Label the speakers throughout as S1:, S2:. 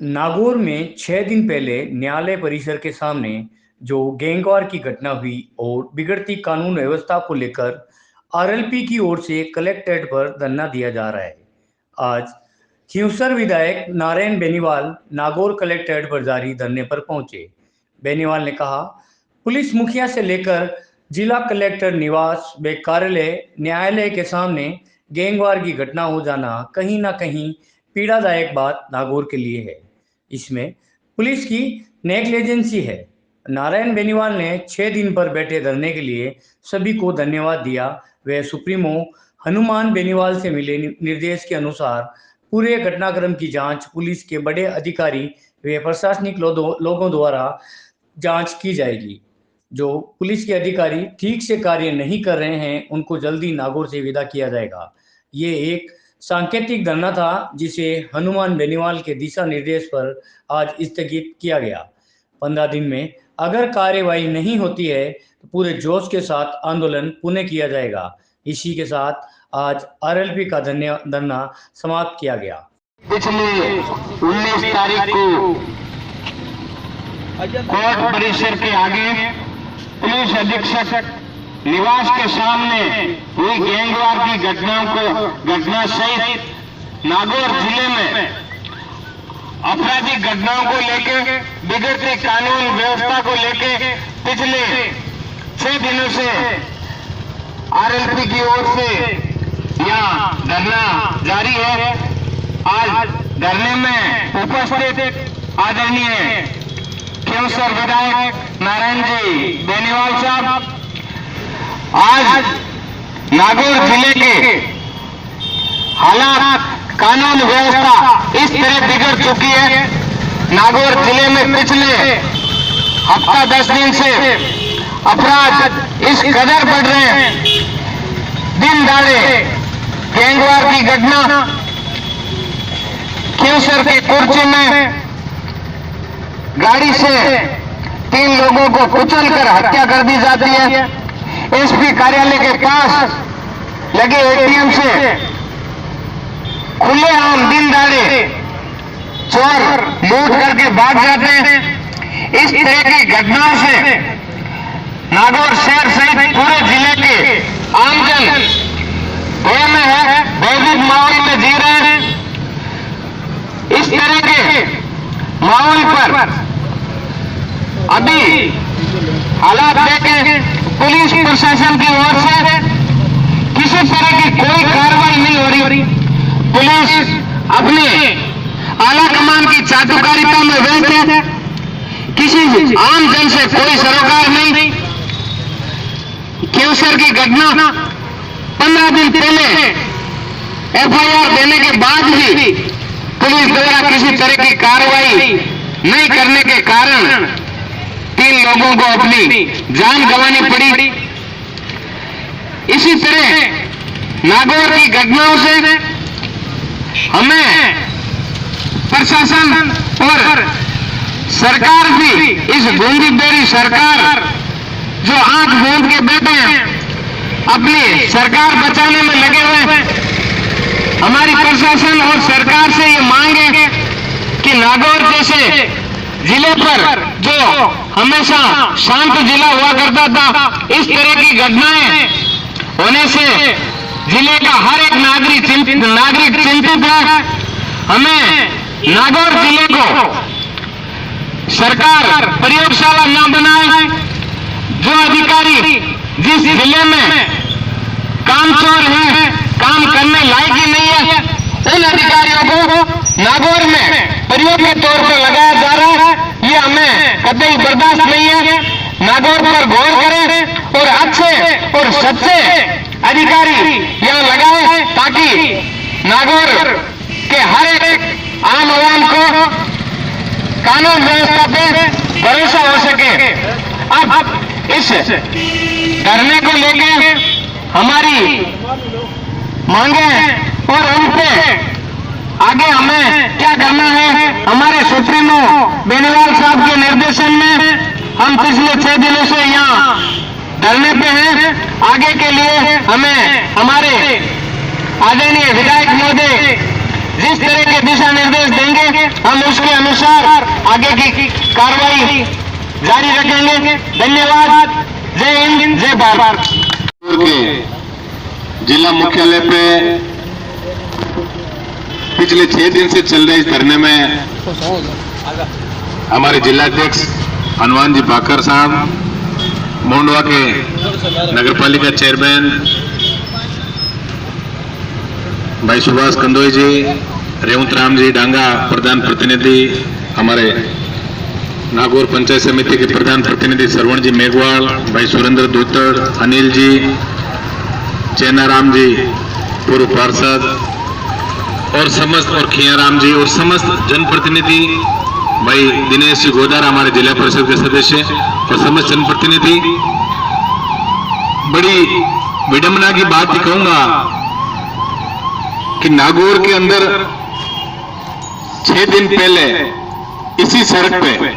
S1: नागौर में 6 दिन पहले न्यायालय परिसर के सामने जो गैंगवार की घटना हुई और बिगड़ती कानून व्यवस्था को लेकर आरएलपी की ओर से कलेक्ट्रेट पर धरना दिया जा रहा है। आज खिंवसर विधायक नारायण बेनीवाल नागौर कलेक्ट्रेट पर जारी धरने पर पहुंचे। बेनीवाल ने कहा, पुलिस मुखिया से लेकर जिला कलेक्टर निवास व कार्यालय न्यायालय के सामने गैंगवार की घटना हो जाना कहीं ना कहीं पीड़ादायक बात नागौर के लिए है। इसमें पुलिस की नेग्लिजेंसी है। नारायण बेनीवाल ने 6 दिन पर बैठे धरने के लिए सभी को धन्यवाद दिया। वे सुप्रीमो हनुमान बेनीवाल से मिले निर्देश के अनुसार पूरे घटनाक्रम की जांच पुलिस के बड़े अधिकारी व प्रशासनिक लोगों द्वारा जांच की जाएगी। जो पुलिस के अधिकारी ठीक से कार्य नहीं कर रहे हैं उनको जल्दी नागौर से विदा किया जाएगा। ये एक सांकेतिक धरना था जिसे हनुमान बेनीवाल के दिशा निर्देश पर आज स्थगित किया गया। 15 दिन में अगर कार्यवाही नहीं होती है तो पूरे जोश के साथ आंदोलन पुनः किया जाएगा। इसी के साथ आज आरएलपी का धरना समाप्त किया गया।
S2: पिछले 19 तारीख को कोर्ट परिसर के आगे पुलिस अधीक्षक निवास के सामने हुई गैंगवार की घटना सहित नागौर जिले में आपराधिक घटनाओं को लेकर बिगड़ते कानून व्यवस्था को लेकर पिछले 6 दिनों से आरएलपी की ओर से यहाँ धरना जारी है। आज धरने में उपस्थित आदरणीय खिंवसर विधायक नारायण जी बेनीवाल साहब, आज नागौर जिले के हालात कानून व्यवस्था इस तरह बिगड़ चुकी है। नागौर जिले में पिछले हफ्ता 10 दिन से अपराध इस कदर बढ़ रहे हैं। दिन दहाड़े गैंगवार की घटना, खिंवसर के कुर्ची में गाड़ी से 3 लोगों को कुचलकर हत्या कर दी जाती है। एसपी कार्यालय के पास लगे एटीएम से खुलेआम दिन दहाड़े चोर लूट करके भाग जाते हैं। इस तरह की घटनाओं से नागौर शहर सहित पूरे जिले के आमजन भय में है, भयभीत माहौल में जी रहे हैं। इस तरह के माहौल पर अभी हालात देखें, पुलिस प्रशासन की ओर से किसी तरह की कोई कार्रवाई नहीं हो रही। पुलिस अपने आला कमान की चाटुकारिता में व्यस्त है, किसी आम जन से कोई सरोकार नहीं। खिंवसर की घटना 15 दिन पहले एफआईआर देने के बाद भी पुलिस द्वारा किसी तरह की कार्रवाई नहीं करने के कारण 3 लोगों को अपनी जान गंवानी पड़ी। इसी तरह नागौर की घटनाओं से हमें प्रशासन और सरकार भी, इस गूंगी बेरी सरकार जो आंख मूंद के बैठे हैं, अपनी सरकार बचाने में लगे हुए हैं। हमारी प्रशासन और सरकार से ये मांग है कि नागौर जैसे जिले पर जो हमेशा शांत जिला हुआ करता था, इस तरह की घटनाएं होने से जिले का हर एक नागरिक चिंतित है। हमें नागौर जिले को सरकार प्रयोगशाला न बनाए। जो अधिकारी जिस जिले में कामचोर हैं, काम करने लायक ही नहीं है, उन अधिकारियों को नागौर में प्रयोग के तौर पर लगाया जा रहा है। ये हमें कतई बर्दाश्त नहीं है। नागौर पर गौर करें और अच्छे और सच्चे अधिकारी यहाँ लगाए ताकि नागौर के हर एक आम आवाम को कानून व्यवस्था पे भरोसा हो सके। अब इस धरने को लेके हमारी मांगे हैं और उन पे आगे हमें क्या करना है, हमारे सुप्रीमो बेनीवाल साहब के निर्देशन में हम पिछले 6 दिनों से यहाँ धरने पे हैं। आगे के लिए हमें हमारे आदरणीय विधायक महोदय जिस तरह के दिशा निर्देश देंगे हम उसके अनुसार आगे की कार्रवाई जारी रखेंगे। धन्यवाद। जय हिंद, जय भारत।
S3: के जिला मुख्यालय पे पिछले 6 दिन से चल रहे इस धरने में हमारे जिलाध्यक्ष हनुमान जी भाकर साहब, मोंडवा के नगरपालिका चेयरमैन भाई सुभाष कंदोई जी, रेवंत राम जी डांगा प्रधान प्रतिनिधि, हमारे नागौर पंचायत समिति के प्रधान प्रतिनिधि श्रवण जी मेघवाल, भाई सुरेंद्र दूतड़, अनिल जी, चैनाराम जी पूर्व पार्षद और खियाराम जी और समस्त जनप्रतिनिधि, भाई दिनेश जी गोदार हमारे जिला परिषद के सदस्य और समस्त जनप्रतिनिधि। बड़ी विडंबना की बात ही कहूंगा कि नागौर के अंदर 6 दिन पहले इसी सड़क पे,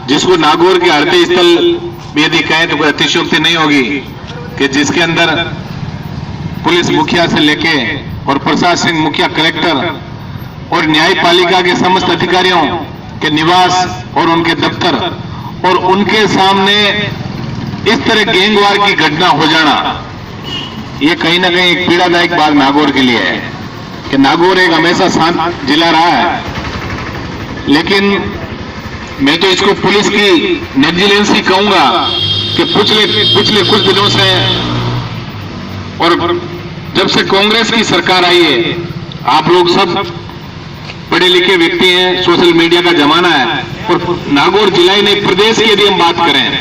S3: जिसको नागौर के हृदय स्थल यदि कहें तो कोई अतिशयोक्ति नहीं होगी, कि जिसके अंदर पुलिस मुखिया से लेके और प्रशासनिक मुखिया, कलेक्टर और न्यायपालिका के समस्त अधिकारियों के निवास और उनके दफ्तर और उनके सामने इस तरह गैंगवार की घटना हो जाना, ये कहीं ना कहीं एक पीड़ादायक बात नागौर के लिए है कि नागौर एक हमेशा शांत जिला रहा है, लेकिन मैं तो इसको पुलिस की नेग्लिजेंसी कहूंगा कि पिछले कुछ दिनों से और जब से कांग्रेस की सरकार आई है, आप लोग सब पढ़े लिखे व्यक्ति हैं, सोशल मीडिया का जमाना है, और नागौर जिला ही नहीं प्रदेश की यदि हम बात करें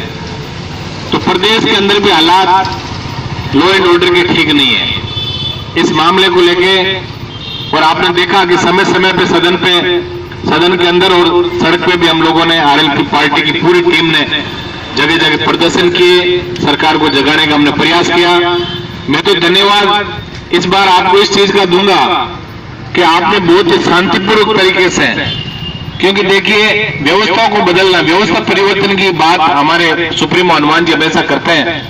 S3: तो प्रदेश के अंदर भी हालात लॉ एंड ऑर्डर के ठीक नहीं है। इस मामले को लेके और आपने देखा कि समय समय पे सदन के अंदर और सड़क पे भी हम लोगों ने आरएलपी पार्टी की पूरी टीम ने जगह जगह प्रदर्शन किए, सरकार को जगाने का हमने प्रयास किया। मैं तो धन्यवाद इस बार आपको इस चीज का दूंगा कि आपने बहुत ही शांतिपूर्वक तरीके से, क्योंकि देखिए व्यवस्था को बदलना, व्यवस्था परिवर्तन की बात हमारे सुप्रीमो हनुमान जी हमेशा करते हैं,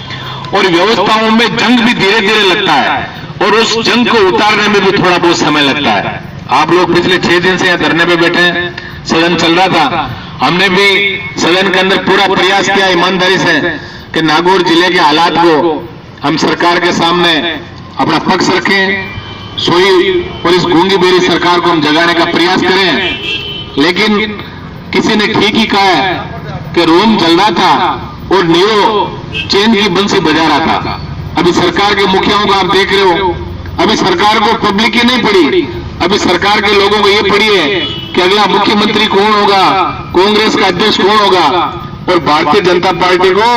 S3: और व्यवस्थाओं में जंग भी धीरे धीरे लगता है और उस जंग को उतारने में भी थोड़ा बहुत समय लगता है। आप लोग पिछले 6 दिन से यहाँ धरने पे बैठे हैं, सदन चल रहा था, हमने भी सदन के अंदर पूरा प्रयास किया ईमानदारी से कि नागौर जिले के हालात को हम सरकार के सामने अपना पक्ष रखें, सोई और इस गूंगी बेरी सरकार को हम जगाने का प्रयास करें। लेकिन किसी ने ठीक ही कहा है कि रोम चल रहा था और नीरो चैन की बंसी बजा रहा था। अभी सरकार के मुखियाओं को आप देख रहे हो, अभी सरकार को पब्लिक ही नहीं पड़ी, अभी सरकार के लोगों को ये पड़ी है कि अगला मुख्यमंत्री कौन होगा, कांग्रेस का अध्यक्ष कौन होगा, और भारतीय जनता पार्टी को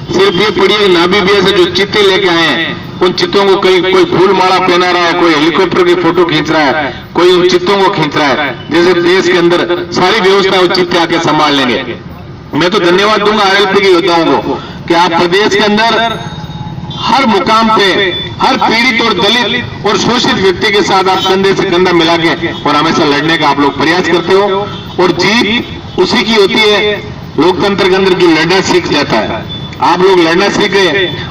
S3: सिर्फ ये पड़ी है नाभि बिया से जो चित्ते लेके आए हैं, उन चित्तों को कोई फूल माला पहना रहा है, कोई हेलीकॉप्टर की फोटो खींच रहा है, कोई उन चित्तों को खींच रहा है, जैसे देश के अंदर सारी व्यवस्था उस चित्ते आके संभाल लेंगे। मैं तो धन्यवाद दूंगा आरएलपी के योद्धाओं को कि आप प्रदेश के अंदर हर मुकाम पे हर पीड़ित और दलित और शोषित व्यक्ति के साथ आप कंधे से कंधा मिला के और हमेशा लड़ने का आप लोग प्रयास करते हो, और जीत उसी की होती है लोकतंत्र के अंदर जो लड़ना सीख जाता है। आप लोग लड़ना सीखे,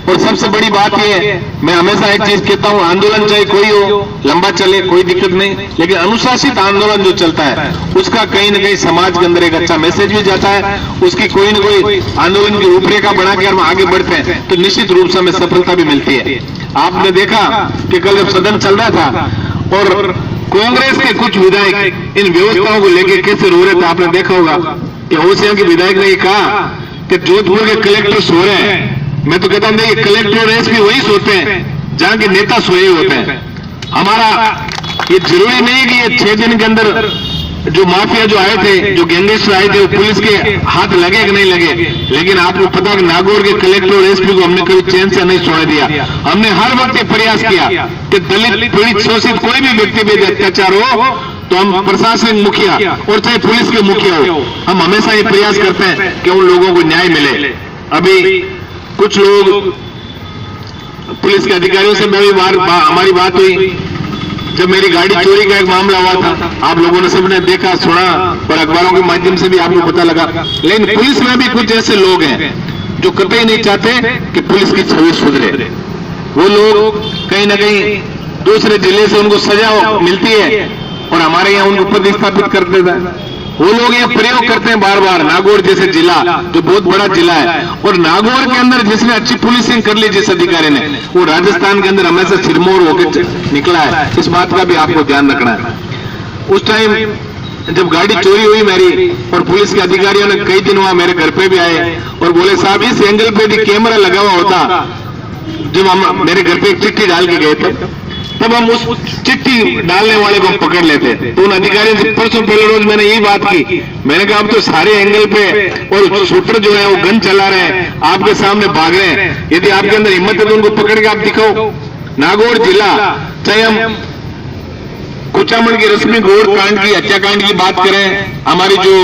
S3: और सबसे बड़ी बात ये, मैं हमेशा एक चीज कहता हूँ, आंदोलन चाहे कोई हो, लंबा चले कोई दिक्कत नहीं, लेकिन अनुशासित आंदोलन जो चलता है उसका कहीं ना कहीं समाज के अंदर एक अच्छा मैसेज भी जाता है, उसकी कोई ना कोई आंदोलन की रूपरेखा बना के हम आगे बढ़ते हैं तो निश्चित रूप से हमें सफलता भी मिलती है। आपने देखा कि कल जब सदन चल रहा था और कांग्रेस के कुछ विधायक इन व्यवस्थाओं को लेकर कैसे रो रहे थे, आपने देखा होगा कि होशिया के विधायक ने कहा कि जोधपुर के कलेक्टर सो रहे हैं। मैं तो कहता हूं ये कलेक्टर और एसपी वही सोते हैं जहां के नेता सोए होते हैं। हमारा ये जरूरी नहीं कि ये 6 दिन के अंदर जो माफिया जो आए थे, जो गैंगस्टर आए थे, वो पुलिस के हाथ लगे कि नहीं लगे, लेकिन आपको पता है कि नागौर के कलेक्टर और एसपी को हमने कभी चैन से नहीं छोड़ दिया। हमने हर वक्त प्रयास किया कि दलित पीड़ित शोषित कोई भी व्यक्ति पे अत्याचार हो तो हम प्रशासनिक मुखिया और चाहे पुलिस के मुखिया हो, हम हमेशा ये प्रयास करते हैं कि उन लोगों को न्याय मिले। अभी कुछ लोग पुलिस के अधिकारियों से हमारी बात हुई जब मेरी गाड़ी चोरी का एक मामला हुआ था, आप लोगों ने सबने देखा सुना और अखबारों के माध्यम से भी आपको पता लगा। लेकिन पुलिस में भी कुछ ऐसे लोग हैं जो कतई नहीं चाहते कि पुलिस की छवि सुधरे। वो लोग कहीं ना कहीं दूसरे जिले से उनको सजा मिलती है और हमारे यहाँ उनको प्रतिस्थापित कर देता है। वो लोग ये प्रयोग करते हैं बार बार। नागौर जैसे जिला जो बहुत बड़ा जिला है, और नागौर के अंदर जिसने अच्छी पुलिसिंग कर ली जिस अधिकारी ने, वो राजस्थान के अंदर हमेशा सिरमौर होकर निकला है। इस बात का भी आपको ध्यान रखना है। उस टाइम जब गाड़ी चोरी हुई मेरी, और पुलिस के अधिकारियों ने कई दिन वहां मेरे घर पे भी आए और बोले साहब इस एंगल पे भी कैमरा लगा हुआ होता, जब हम मेरे घर पे एक चिट्ठी डाल के गए थे, तब हम उस चिट्ठी डालने वाले को पकड़ लेते। तो उन अधिकारियों से परसों पहले रोज मैंने यही बात की, मैंने कहा अब तो सारे एंगल पे और शूटर जो है वो गन चला रहे हैं, आपके सामने भाग रहे हैं, यदि आपके अंदर हिम्मत है तो उनको पकड़ के आप दिखाओ। नागौर जिला, चाहे हम कुचामन की रश्मि गौड़ कांड की, हत्याकांड की बात करें, हमारी जो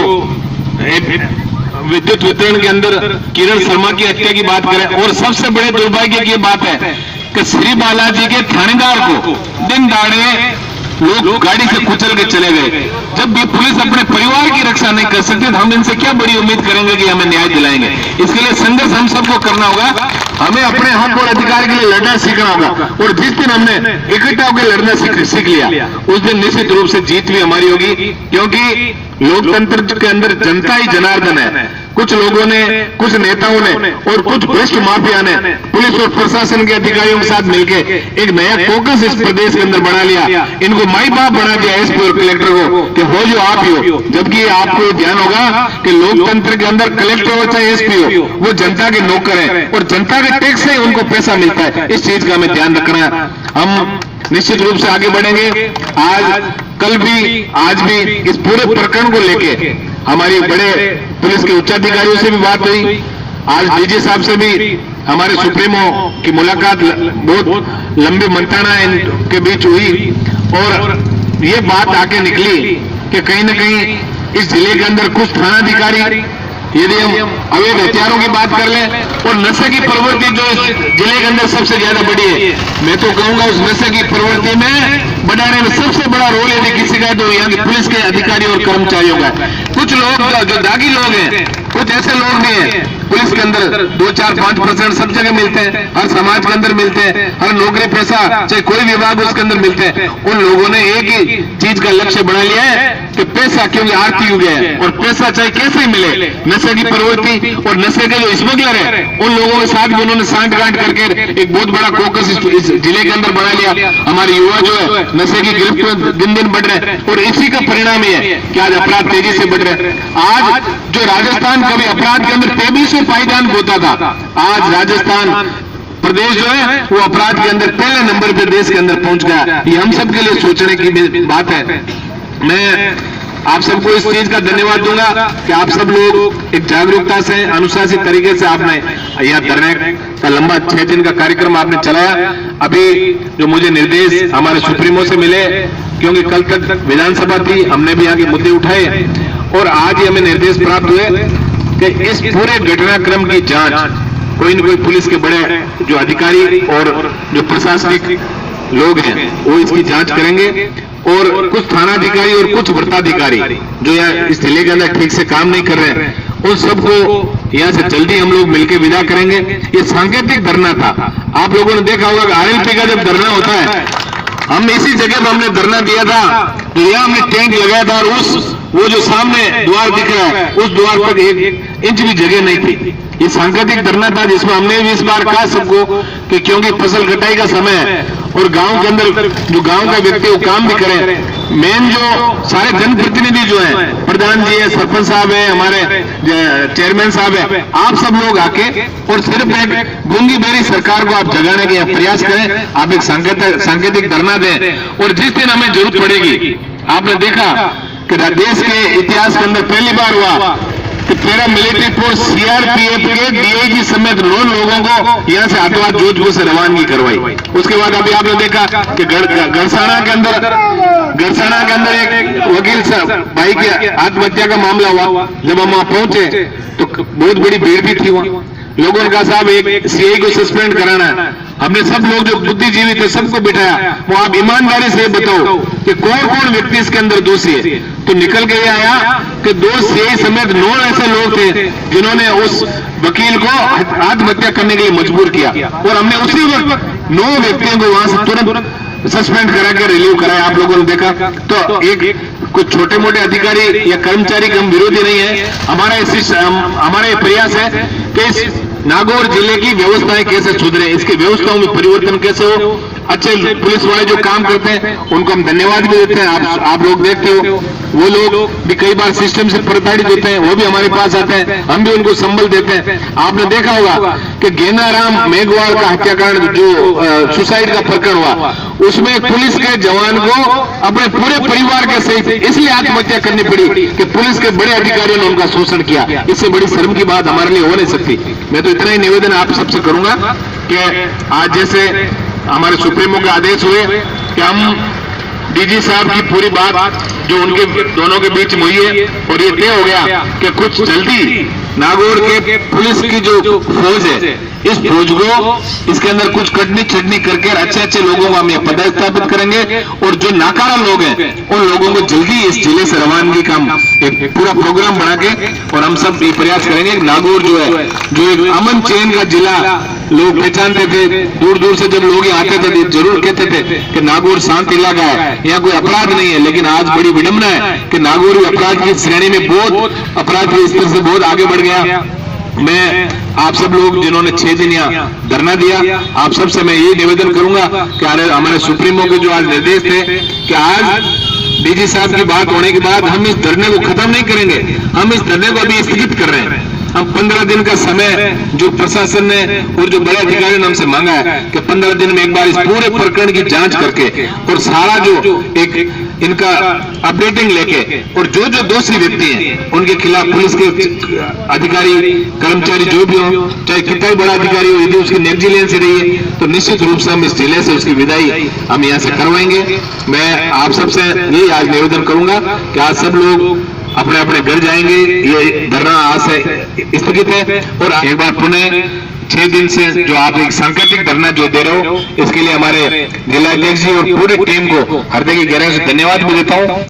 S3: विद्युत वितरण के अंदर किरण शर्मा की हत्या की बात करें, और सबसे बड़े दुर्भाग्य की बात है कि श्री बालाजी के थानेदार को दिन दहाड़े लोग गाड़ी से कुचल के चले गए। जब भी पुलिस अपने परिवार की रक्षा नहीं कर सकती तो हम इनसे क्या बड़ी उम्मीद करेंगे कि हमें न्याय दिलाएंगे। इसके लिए संघर्ष हम सबको करना होगा। हमें अपने हक और अधिकार के लिए लड़ना सीखना होगा, और जिस दिन हमने इकट्ठा होकर लड़ना सीख लिया उस दिन निश्चित रूप से जीत भी हमारी होगी, क्योंकि लोकतंत्र के अंदर जनता ही जनार्दन है। कुछ लोगों ने, कुछ नेताओं ने और कुछ भ्रष्ट माफिया ने पुलिस और प्रशासन के अधिकारियों के साथ मिलकर एक नया फोकस इस प्रदेश के अंदर बना लिया। इनको माई बाप बना दिया एसपी और कलेक्टर को कि हो जो आप ही हो, जबकि आपको ध्यान होगा कि लोकतंत्र के अंदर कलेक्टर हो चाहे एसपी हो, वो जनता के नौकर है और जनता के टैक्स से उनको पैसा मिलता है। इस चीज का हमें ध्यान रखना है। हम निश्चित रूप से आगे बढ़ेंगे। आज, कल भी, आज भी इस पूरे प्रकरण को लेके हमारी बड़े पुलिस के उच्चाधिकारियों से भी बात हुई। आज डीजी साहब से भी हमारे सुप्रीमो की मुलाकात बहुत लंबी मंत्रणा इनके बीच हुई, और ये बात आके निकली कि कहीं न कहीं इस जिले के अंदर कुछ थानाधिकारी, यदि हम अवैध हथियारों की बात कर लें और नशे की प्रवृत्ति जो इस जिले के अंदर सबसे ज्यादा बड़ी है, मैं तो कहूंगा उस नशे की प्रवृत्ति में बढ़ाने में सबसे बड़ा रोल यदि किसी का है तो यहाँ की पुलिस के अधिकारी और कर्मचारियों का। कुछ लोग जो दागी लोग हैं, कुछ ऐसे लोग भी हैं पुलिस के अंदर 2, 4, 5% सब जगह मिलते हैं, हर समाज के अंदर मिलते हैं, हर नौकरी पैसा चाहे कोई विभाग उसके अंदर मिलते हैं। उन लोगों ने एक ही चीज का लक्ष्य बना लिया है कि पैसा, क्योंकि आर्थिक युग है और पैसा चाहे कैसे ही मिले, नशे की प्रवृत्ति और नशे के जो स्मगलर है उन लोगों के साथ भी उन्होंने सांठगांठ करके एक बहुत बड़ा फोकस इस जिले के अंदर बना लिया। हमारे युवा जो है नशे की गिरफ्त में दिन दिन बढ़ रहे हैं, और इसी का परिणाम ये है कि आज अपराध तेजी से बढ़ रहे हैं। आज जो राजस्थान कभी अपराध के अंदर 2300 पायदान होता था, आज राजस्थान प्रदेश जो है वो अपराध के अंदर पहले नंबर पे देश के अंदर पहुंच गया। ये हम सबके लिए सोचने की बात है। मैं आप सबको इस चीज का धन्यवाद दूंगा कि आप सब लोग एक जागरूकता से, अनुशासित तरीके से आपने यह धरने का लंबा 6 दिन का कार्यक्रम आपने चलाया। अभी जो मुझे निर्देश हमारे सुप्रीमो से मिले, क्योंकि कल तक विधानसभा थी, हमने भी यहाँ के मुद्दे उठाए, और आज ही हमें निर्देश प्राप्त हुए कि इस पूरे घटनाक्रम की जांच कोई न कोई पुलिस के बड़े जो अधिकारी और जो प्रशासनिक लोग हैं वो इसकी जांच करेंगे, और कुछ थानाधिकारी और कुछ व्रताधिकारी जो यहाँ इस जिले के अंदर ठीक से काम नहीं कर रहे हैं उन सबको यहाँ से जल्दी हम लोग मिलकर विदा करेंगे। ये सांकेतिक धरना था। आप लोगों ने देखा होगा कि आरएलपी का जब धरना होता है, हम इसी जगह पर हमने धरना दिया था, तो यहाँ हमने टेंट लगाया था, और वो जो सामने द्वार दिख रहा है उस द्वार पर 1 इंच भी जगह नहीं थी। ये सांकेतिक धरना था जिसमें हमने भी इस बार कहा सबको कि क्योंकि फसल कटाई का समय है और गांव के अंदर जो गांव का व्यक्ति वो काम भी करे, मेन जो सारे जनप्रतिनिधि जो हैं, प्रधान जी है, सरपंच साहब है, हमारे चेयरमैन साहब है, आप सब लोग आके और सिर्फ एक गूंगी बेरी सरकार को आप जगाने के प्रयास करें। आप एक सांकेतिक धरना दें, और जिस दिन हमें जरूरत पड़ेगी, आपने देखा कि देश के इतिहास के अंदर पहली बार हुआ कि पैरा मिलिट्री फोर्स सीआरपीएफ के डीआईजी समेत 9 लोगों को यहाँ से हाथों जोधपुर से रवानगी करवाई। उसके बाद अभी आपने देखा कि गरसाना के अंदर एक वकील साहब भाई की आत्महत्या का मामला हुआ। जब हम वहां पहुंचे तो बहुत बड़ी भीड़ भी थी वहां। लोगों ने कहा साहब एक सीआई को सस्पेंड कराना है। हमने सब लोग जो बुद्धिजीवी थे सबको बिठाया, वो आप ईमानदारी से बताओ कि कौन कौन व्यक्ति इसके अंदर दोषी है। तो निकल के आया कि 2 सीआई समेत 9 ऐसे लोग थे जिन्होंने उस वकील को आत्महत्या करने के लिए मजबूर किया, और हमने उसी वक्त 9 व्यक्तियों को वहां से तुरंत सस्पेंड करा के रिलीव कराया, आप लोगों ने देखा। तो एक कुछ छोटे मोटे अधिकारी या कर्मचारी के हम विरोधी नहीं है, हमारा ये प्रयास है कि इस नागौर जिले की व्यवस्थाएं कैसे सुधरे, इसकी व्यवस्थाओं में परिवर्तन कैसे हो। अच्छे पुलिस वाले जो काम करते हैं उनको हम धन्यवाद भी देते हैं। आप लोग देखते हो वो लोग भी कई बार सिस्टम से प्रताड़ित होते हैं, वो भी हमारे पास आते हैं, हम भी उनको संबल देते हैं। आपने देखा होगा कि गेंदाराम मेघवाल का हत्याकांड जो सुसाइड का प्रकरण हुआ, उसमें पुलिस के जवान को अपने पूरे परिवार के सहित इसलिए आत्महत्या करनी पड़ी कि पुलिस के बड़े अधिकारियों ने उनका शोषण किया। इससे बड़ी शर्म की बात हमारे लिए हो नहीं सकती। मैं तो इतना ही निवेदन आप सबसे करूंगा कि आज जैसे हमारे सुप्रीमो के आदेश हुए कि हम डीजी साहब की पूरी बात जो उनके दोनों के बीच में हुई है और ये तय हो गया कि कुछ जल्दी नागौर के पुलिस की जो फौज है, इस फौज को इसके अंदर कुछ कटनी छटनी करके अच्छे लोगों को हम ये पदस्थापित करेंगे और जो नाकारा लोग हैं उन लोगों को जल्दी इस जिले से रवानगी का एक पूरा प्रोग्राम बना के, और हम सब ये प्रयास करेंगे। नागौर जो है जो एक अमन चैन का जिला लोग पहचानते थे, दूर दूर से जब लोग आते थे जरूर कहते थे कि नागौर शांत इलाका है, यहाँ कोई अपराध नहीं है। लेकिन आज बड़ी विडंबना है कि नागौर अपराध की श्रेणी में बहुत अपराध के स्तर से बहुत आगे बढ़ गया। मैं आप सब लोग जिन्होंने 6 दिन यहाँ धरना दिया, आप सबसे मैं ये निवेदन करूंगा कि हमारे सुप्रीमो के जो आज निर्देश थे कि आज डीजी साहब की बात होने के बाद हम इस धरने को खत्म नहीं करेंगे, हम इस धरने को अभी स्थगित कर रहे हैं। हम 15 दिन का समय जो प्रशासन ने और जो बड़े अधिकारियों ने हमसे मांगा है कि 15 दिन में एक बार इस पूरे प्रकरण की जांच करके और सारा जो एक इनका अपडेटिंग लेके और जो दोषी व्यक्ति हैं उनके खिलाफ पुलिस के अधिकारी कर्मचारी जो भी हो, चाहे कितना ही बड़ा अधिकारी हो, यदि उसकी नेग्लिजेंस रही है तो निश्चित रूप से हम इस जिले से उसकी विदाई हम यहाँ से करवाएंगे। मैं आप सबसे यही आज निवेदन करूंगा कि आज सब लोग अपने अपने घर जाएंगे। ये धरना आज से स्थगित है और एक बार पुनः 6 दिन से जो आप एक सांकेतिक धरना जो दे रहे हो, इसके लिए हमारे जिला अध्यक्ष जी और पूरे टीम को हृदय की गहराई से धन्यवाद भी देता हूँ।